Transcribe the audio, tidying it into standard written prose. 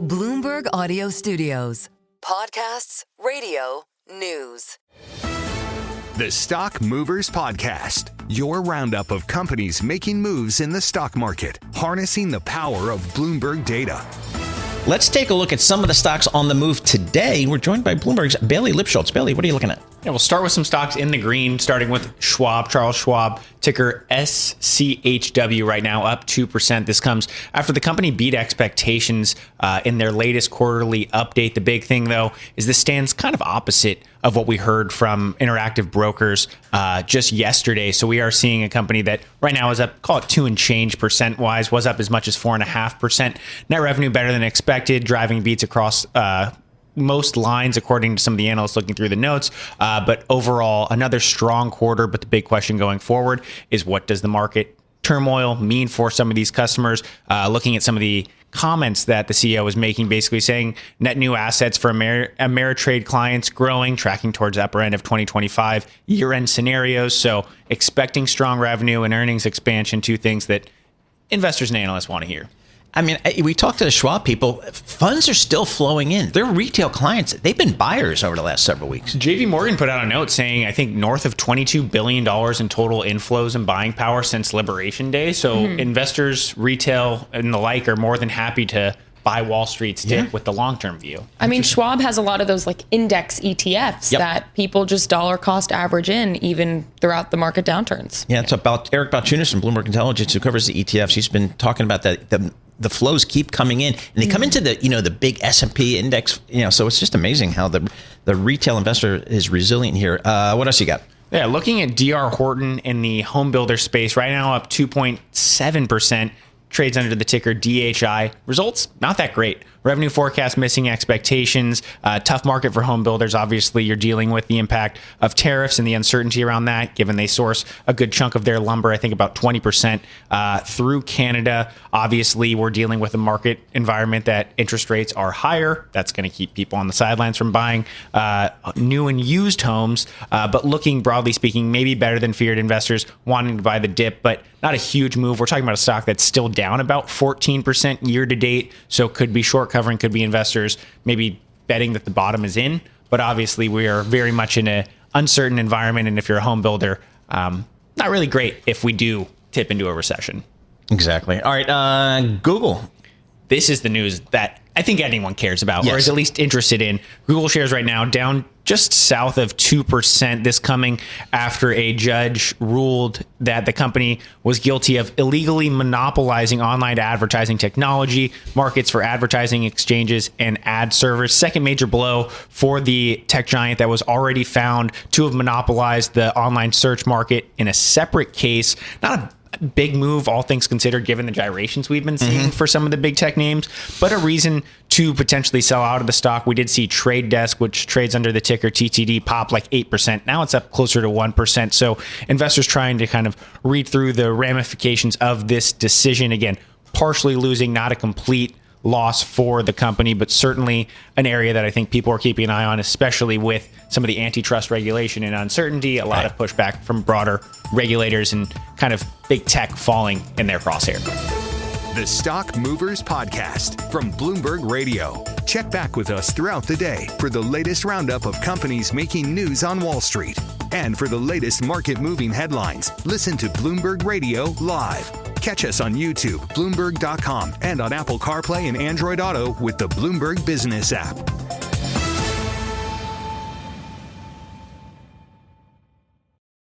Bloomberg Audio Studios. Podcasts, radio, news. The Stock Movers Podcast, your roundup of companies making moves in the stock market, harnessing the power of Bloomberg data. Let's take a look at some of the stocks on the move today. We're joined by Bloomberg's Bailey Lipschultz. Bailey, what are you looking at? Yeah, we'll start with some stocks in the green, starting with Schwab, Charles Schwab, ticker SCHW right now, up 2%. This comes after the company beat expectations in their latest quarterly update. The big thing, though, is this stands kind of opposite of what we heard from Interactive Brokers just yesterday. So we are seeing a company that right now is up, call it 2 and change percent-wise, was up as much as 4.5%. Net revenue better than expected, driving beats across most lines, according to some of the analysts looking through the notes. But overall, another strong quarter. But the big question going forward is, what does the market turmoil mean for some of these customers? Looking at some of the comments that the CEO was making, basically saying net new assets for Ameritrade clients growing, tracking towards the upper end of 2025 year-end scenarios. So expecting strong revenue and earnings expansion, two things that investors and analysts want to hear. I mean, we talked to the Schwab people. Funds are still flowing in. They're retail clients. They've been buyers over the last several weeks. JP Morgan put out a note saying, I think, north of $22 billion in total inflows and buying power since Liberation Day. So investors, retail, and the like are more than happy to buy Wall Street's dip with the long-term view. I mean, Schwab has a lot of those like index ETFs that people just dollar cost average in even throughout the market downturns. Yeah, it's about Eric Balchunas from Bloomberg Intelligence, who covers the ETFs. He's been talking about that. The flows keep coming in, and they come into the big S&P index. So it's just amazing how the retail investor is resilient here. What else you got? Yeah, looking at DR Horton in the homebuilder space right now, up 2.7%. Trades under the ticker DHI. Results, not that great. Revenue forecast missing expectations. Tough market for home builders. Obviously, you're dealing with the impact of tariffs and the uncertainty around that, given they source a good chunk of their lumber, I think about 20% through Canada. Obviously, we're dealing with a market environment that interest rates are higher. That's going to keep people on the sidelines from buying new and used homes. But looking broadly speaking, maybe better than feared, investors wanting to buy the dip, but not a huge move. We're talking about a stock that's still down about 14% year to date. So could be short covering, could be investors maybe betting that the bottom is in. But obviously, we are very much in an uncertain environment. And if you're a home builder, not really great if we do tip into a recession. Exactly. All right. Google. This is the news that I think anyone cares about, or is at least interested in. Google shares right now down just south of 2%. This coming after a judge ruled that the company was guilty of illegally monopolizing online advertising technology, markets for advertising exchanges, and ad servers. Second major blow for the tech giant that was already found to have monopolized the online search market in a separate case. Not a big move, all things considered, given the gyrations we've been seeing for some of the big tech names, but a reason to potentially sell out of the stock. We did see Trade Desk, which trades under the ticker TTD, pop like 8%. Now it's up closer to 1%. So investors trying to kind of read through the ramifications of this decision. Again, partially losing, not a complete loss for the company, but certainly an area that I think people are keeping an eye on, especially with some of the antitrust regulation and uncertainty, a lot of pushback from broader regulators and kind of big tech falling in their crosshair. The Stock Movers Podcast from Bloomberg Radio. Check back with us throughout the day for the latest roundup of companies making news on Wall Street. And for the latest market-moving headlines, listen to Bloomberg Radio live. Catch us on YouTube, Bloomberg.com, and on Apple CarPlay and Android Auto with the Bloomberg Business app.